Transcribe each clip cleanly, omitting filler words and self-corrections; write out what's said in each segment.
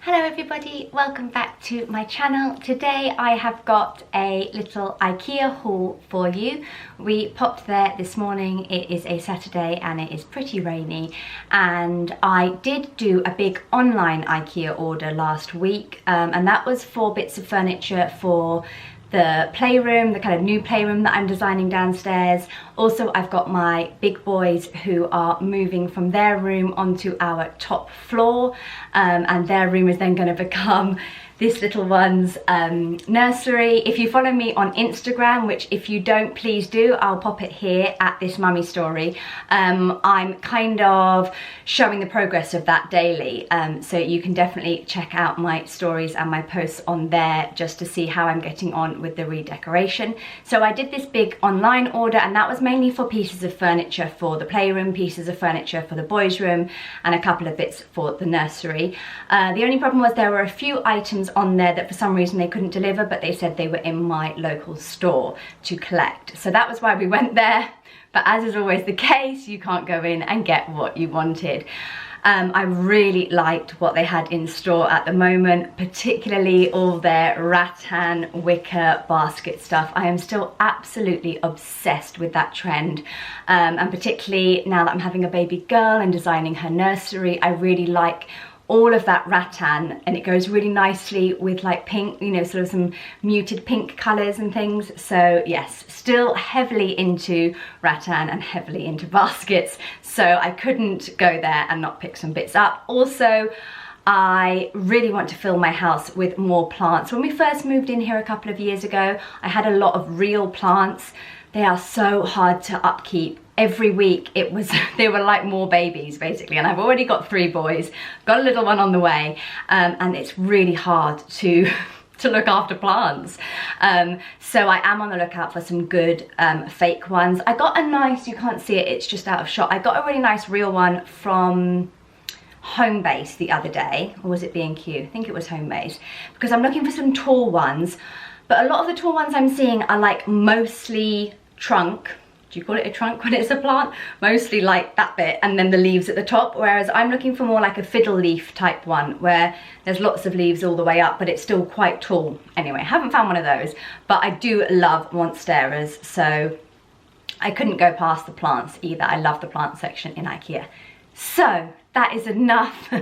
Hello everybody, welcome back to my channel. Today I have got a little Ikea haul for you. We popped there this morning. It is a Saturday and it is pretty rainy, and I did do a big online Ikea order last week, and that was for bits of furniture for the playroom, the kind of new playroom that I'm designing downstairs. Also, I've got my big boys who are moving from their room onto our top floor, and their room is then going to become this little one's nursery. If you follow me on Instagram, which if you don't, please do, I'll pop it here at This Mummy Story. I'm kind of showing the progress of that daily, so you can definitely check out my stories and my posts on there just to see how I'm getting on with the redecoration. So I did this big online order, and that was mainly for pieces of furniture for the playroom, pieces of furniture for the boys' room, and a couple of bits for the nursery. The only problem was there were a few items on there that for some reason they couldn't deliver, but they said they were in my local store to collect. So that was why we went there. But as is always the case, you can't go in and get what you wanted. I really liked what they had in store at the moment, particularly all their rattan wicker basket stuff. I am still absolutely obsessed with that trend, and particularly now that I'm having a baby girl and designing her nursery, I really like all of that rattan, and it goes really nicely with like pink, you know, sort of some muted pink colours and things. So yes, still heavily into rattan and heavily into baskets, so I couldn't go there and not pick some bits up. Also, I really want to fill my house with more plants. When we first moved in here a couple of years ago, I had a lot of real plants. They are so hard to upkeep. Every week it was, they were like more babies basically, and I've already got 3 boys, got a little one on the way, and it's really hard to look after plants. So I am on the lookout for some good fake ones. I got a nice, you can't see it, it's just out of shot, I got a really nice real one from Homebase the other day, or was it B&Q? I think it was Homebase, because I'm looking for some tall ones, but a lot of the tall ones I'm seeing are like mostly trunk. Do you call it a trunk when it's a plant? Mostly like that bit and then the leaves at the top, whereas I'm looking for more like a fiddle leaf type one where there's lots of leaves all the way up but it's still quite tall. Anyway, I haven't found one of those, but I do love monsteras, so I couldn't go past the plants either. I love the plant section in Ikea. So that is enough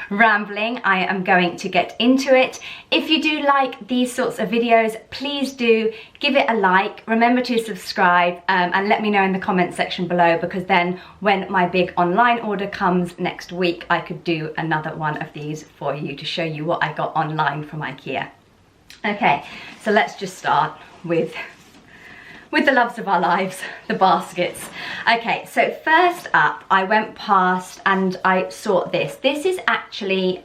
rambling. I am going to get into it. If you do like these sorts of videos, please do give it a like. Remember to subscribe, and let me know in the comment section below, because then when my big online order comes next week, I could do another one of these for you to show you what I got online from Ikea. Okay, so let's just start with the loves of our lives, the baskets. Okay, so first up, I went past and I saw this. This is actually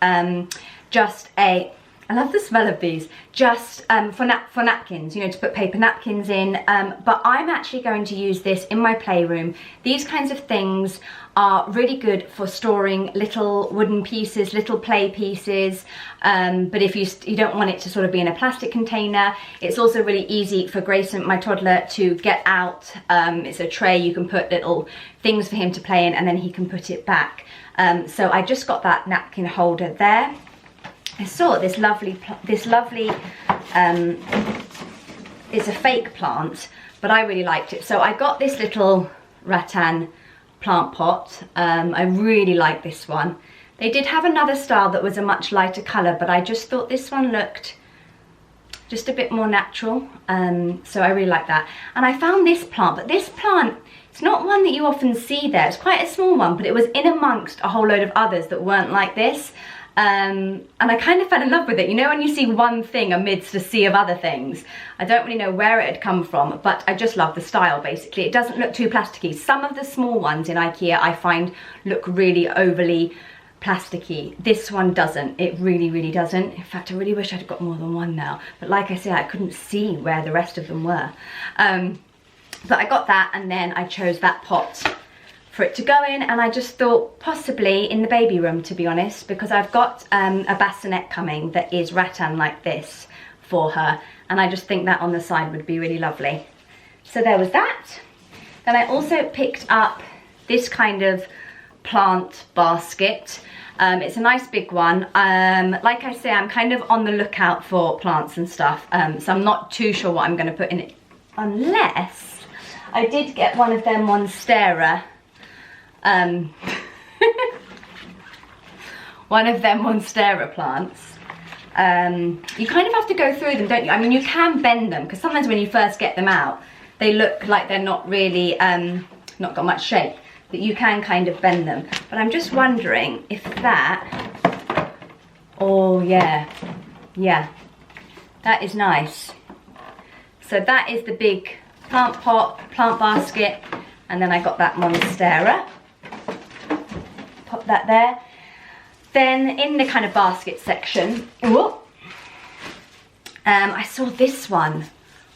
just a, I love the smell of these, just for napkins, you know, to put paper napkins in, but I'm actually going to use this in my playroom. These kinds of things are really good for storing little wooden pieces, little play pieces, but if you don't want it to sort of be in a plastic container, it's also really easy for Grayson, my toddler, to get out. It's a tray, you can put little things for him to play in and then he can put it back. So I just got that napkin holder there. I saw this lovely, it's a fake plant, but I really liked it. So I got this little rattan plant pot. I really like this one. They did have another style that was a much lighter colour, but I just thought this one looked just a bit more natural, so I really like that. And I found this plant, but this plant, it's not one that you often see there. It's quite a small one, but it was in amongst a whole load of others that weren't like this. And I kind of fell in love with it. You know when you see one thing amidst a sea of other things? I don't really know where it had come from, but I just love the style basically. It doesn't look too plasticky. Some of the small ones in Ikea I find look really overly plasticky. This one doesn't. It really, really doesn't. In fact, I really wish I'd got more than one now. But like I said, I couldn't see where the rest of them were. But I got that, and then I chose that pot for it to go in, and I just thought possibly in the baby room, to be honest, because I've got a bassinet coming that is rattan like this for her, and I just think that on the side would be really lovely. So there was that. Then I also picked up this kind of plant basket. It's a nice big one. Like I say, I'm kind of on the lookout for plants and stuff, so I'm not too sure what I'm going to put in it, unless I did get one of them monstera. One of them monstera plants. You kind of have to go through them, don't you? I mean, you can bend them, because sometimes when you first get them out, they look like they're not really, not got much shape, but you can kind of bend them. But I'm just wondering if that, oh yeah, that is nice. So that is the big plant pot, plant basket, and then I got that monstera. Pop that there. Then in the kind of basket section, I saw this one,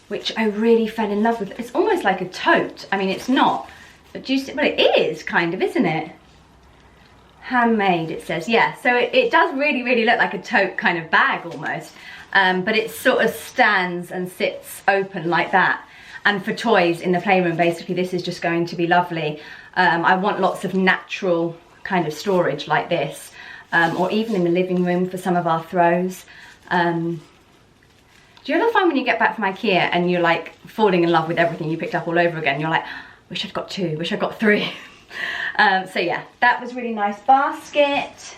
which I really fell in love with. It's almost like a tote. I mean, it's not, but do you see? Well, it is kind of, isn't it? Handmade, it says. Yeah, so it does really look like a tote kind of bag almost, but it sort of stands and sits open like that. And for toys in the playroom, basically, this is just going to be lovely. I want lots of natural kind of storage like this, or even in the living room for some of our throws. Do you ever find when you get back from Ikea and you're like falling in love with everything you picked up all over again? You're like, wish I'd got 2, wish I'd got 3. So yeah, that was really nice basket.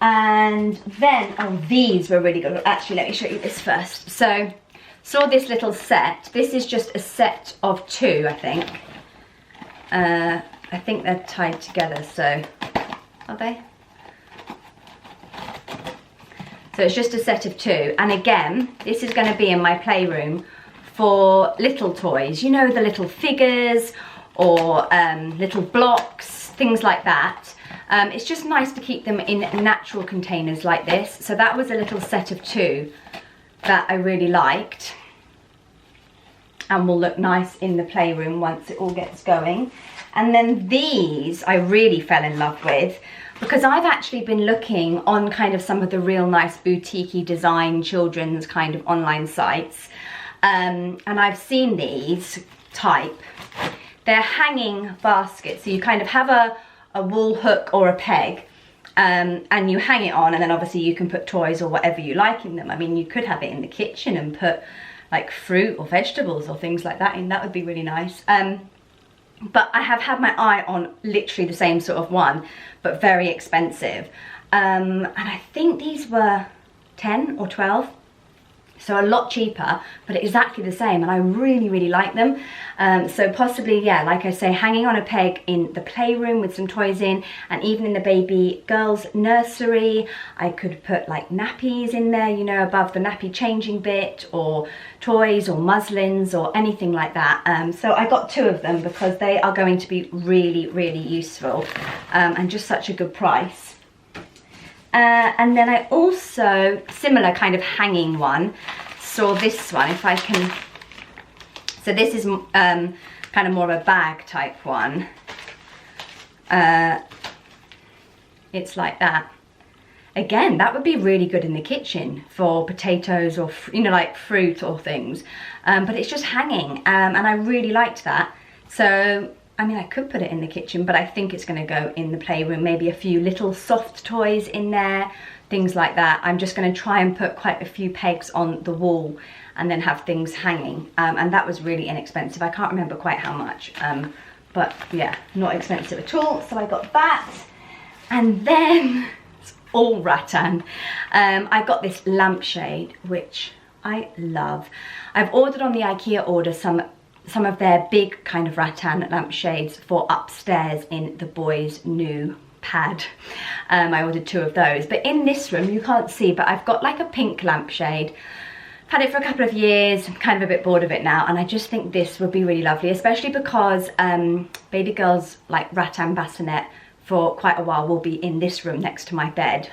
And then, oh, these were really good. Actually, let me show you this first. So, saw this little set. This is just a set of 2, I think. I think they're tied together, so, are they? So it's just a set of 2. And again, this is going to be in my playroom for little toys. You know, the little figures or little blocks, things like that. It's just nice to keep them in natural containers like this. So that was a little set of 2 that I really liked. And will look nice in the playroom once it all gets going. And then these I really fell in love with, because I've actually been looking on kind of some of the real nice boutique-y design children's kind of online sites. And I've seen these type. They're hanging baskets. So you kind of have a wool hook or a peg, and you hang it on, and then obviously you can put toys or whatever you like in them. I mean, you could have it in the kitchen and put like fruit or vegetables or things like that in. That would be really nice. But I have had my eye on literally the same sort of one, but very expensive. And I think these were 10 or 12. So a lot cheaper, but exactly the same, and I really like them. So possibly, yeah, like I say, hanging on a peg in the playroom with some toys in, and even in the baby girls nursery. I could put like nappies in there, you know, above the nappy changing bit, or toys or muslins or anything like that. So I got 2 of them because they are going to be really useful, and just such a good price. And then I also, similar kind of hanging one, saw this one, if I can, so this is kind of more of a bag type one. It's like that. Again, that would be really good in the kitchen for potatoes or, you know, like fruit or things. But it's just hanging, and I really liked that. So, I mean, I could put it in the kitchen, but I think it's going to go in the playroom. Maybe a few little soft toys in there, things like that. I'm just going to try and put quite a few pegs on the wall and then have things hanging. And that was really inexpensive. I can't remember quite how much, but yeah, not expensive at all. So I got that. And then, it's all rattan. I got this lampshade, which I love. I've ordered on the Ikea order some of their big kind of rattan lampshades for upstairs in the boys' new pad. I ordered 2 of those, but in this room you can't see, but I've got like a pink lampshade. I've had it for a couple of years, I'm kind of a bit bored of it now, and I just think this would be really lovely, especially because baby girl's like rattan bassinet for quite a while will be in this room next to my bed,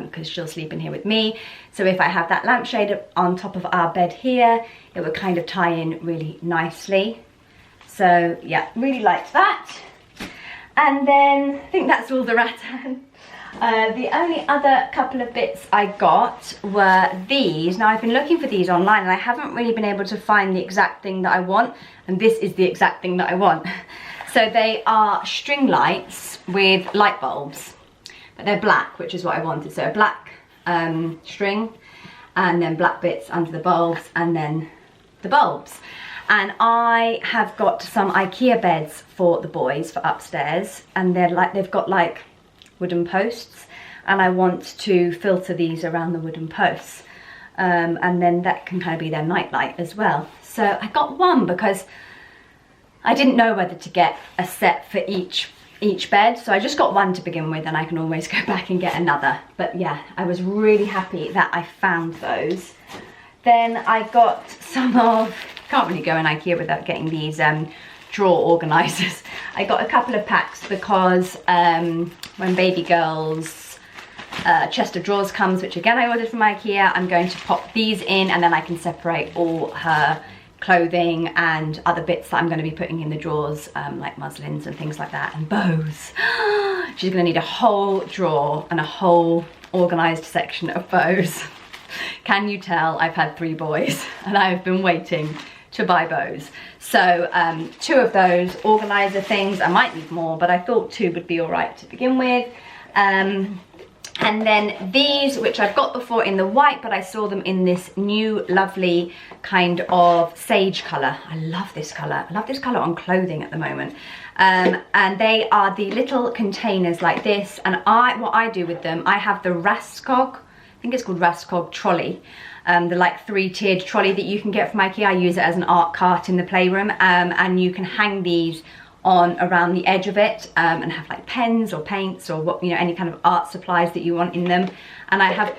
because she'll sleep in here with me. So if I have that lampshade on top of our bed here, it would kind of tie in really nicely. So yeah, really liked that. And then I think that's all the rattan. The only other couple of bits I got were these. Now I've been looking for these online and I haven't really been able to find the exact thing that I want, and this is the exact thing that I want. So they are string lights with light bulbs. but they're black, which is what I wanted. So a black string, and then black bits under the bulbs, and then the bulbs. And I have got some Ikea beds for the boys for upstairs, and they've got like wooden posts, and I want to filter these around the wooden posts, and then that can kind of be their night light as well. So I got one because I didn't know whether to get a set for each bed, so I just got one to begin with, and I can always go back and get another. But yeah, I was really happy that I found those. Then I got some of, can't really go in Ikea without getting these drawer organisers. I got a couple of packs because when baby girl's chest of drawers comes, which again I ordered from Ikea, I'm going to pop these in, and then I can separate all her clothing and other bits that I'm going to be putting in the drawers, like muslins and things like that, and bows. She's going to need a whole drawer and a whole organised section of bows. Can you tell I've had 3 boys and I've been waiting to buy bows? So 2 of those organiser things. I might need more, but I thought 2 would be all right to begin with. And then these, which I've got before in the white, but I saw them in this new lovely kind of sage colour. I love this colour. I love this colour on clothing at the moment. And they are the little containers like this. And what I do with them, I have the Raskog, I think it's called Raskog trolley. The like 3-tiered trolley that you can get from Ikea. I use it as an art cart in the playroom, and you can hang these on around the edge of it, and have like pens or paints or what, you know, any kind of art supplies that you want in them. And I have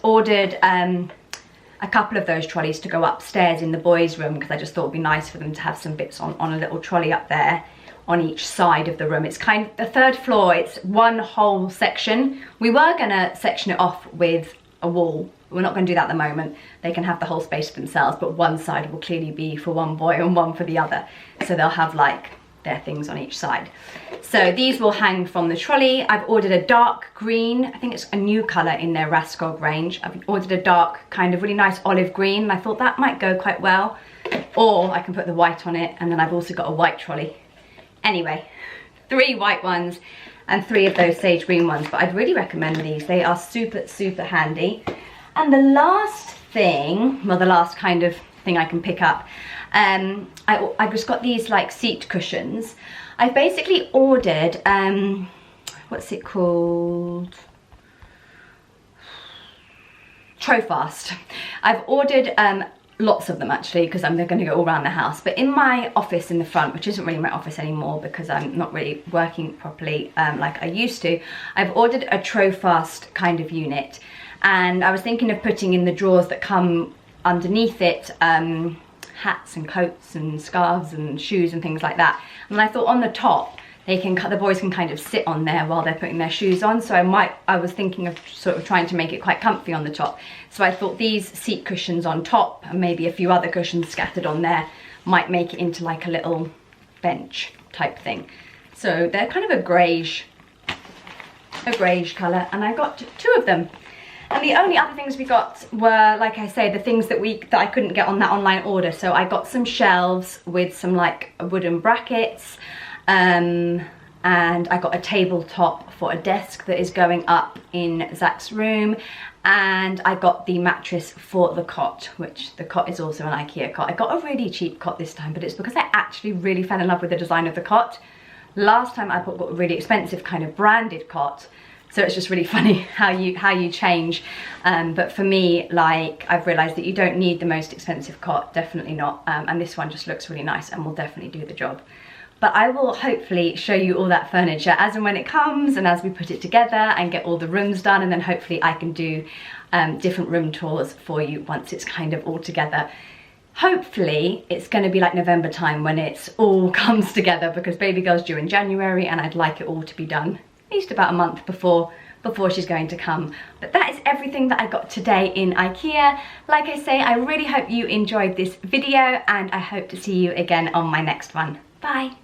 ordered a couple of those trolleys to go upstairs in the boys' room, because I just thought it'd be nice for them to have some bits on a little trolley up there on each side of the room. It's kind of the 3rd floor, it's one whole section. We were gonna section it off with a wall. We're not going to do that at the moment. They can have the whole space for themselves, but one side will clearly be for one boy and one for the other. So they'll have like their things on each side. So these will hang from the trolley. I've ordered a dark green, I think it's a new colour in their Raskog range. I've ordered a dark kind of really nice olive green, and I thought that might go quite well. Or I can put the white on it, and then I've also got a white trolley. Anyway, 3 white ones and 3 of those sage green ones, but I'd really recommend these. They are super, super handy. And the last thing, well, the last kind of thing I can pick up, I just got these like seat cushions. I basically ordered, what's it called? Trofast. I've ordered lots of them actually, because they're going to go all around the house. But in my office in the front, which isn't really my office anymore because I'm not really working properly like I used to, I've ordered a Trofast kind of unit. And I was thinking of putting in the drawers that come underneath it, hats and coats and scarves and shoes and things like that. And I thought on the top, the boys can kind of sit on there while they're putting their shoes on. So I was thinking of sort of trying to make it quite comfy on the top. So I thought these seat cushions on top and maybe a few other cushions scattered on there might make it into like a little bench type thing. So they're kind of a greyish colour, and I got 2 of them. And the only other things we got were, like I say, the things that I couldn't get on that online order. So I got some shelves with some like wooden brackets, and I got a tabletop for a desk that is going up in Zach's room, and I got the mattress for the cot, which the cot is also an Ikea cot. I got a really cheap cot this time, but it's because I actually really fell in love with the design of the cot. Last time I got a really expensive kind of branded cot. So it's just really funny how you change. But for me, like, I've realised that you don't need the most expensive cot, definitely not. And this one just looks really nice and will definitely do the job. But I will hopefully show you all that furniture as and when it comes, and as we put it together and get all the rooms done, and then hopefully I can do different room tours for you once it's kind of all together. Hopefully it's going to be like November time when it's all comes together, because baby girl's due in January and I'd like it all to be done at least about a month before she's going to come. But that is everything that I got today in Ikea. Like I say, I really hope you enjoyed this video, and I hope to see you again on my next one. Bye.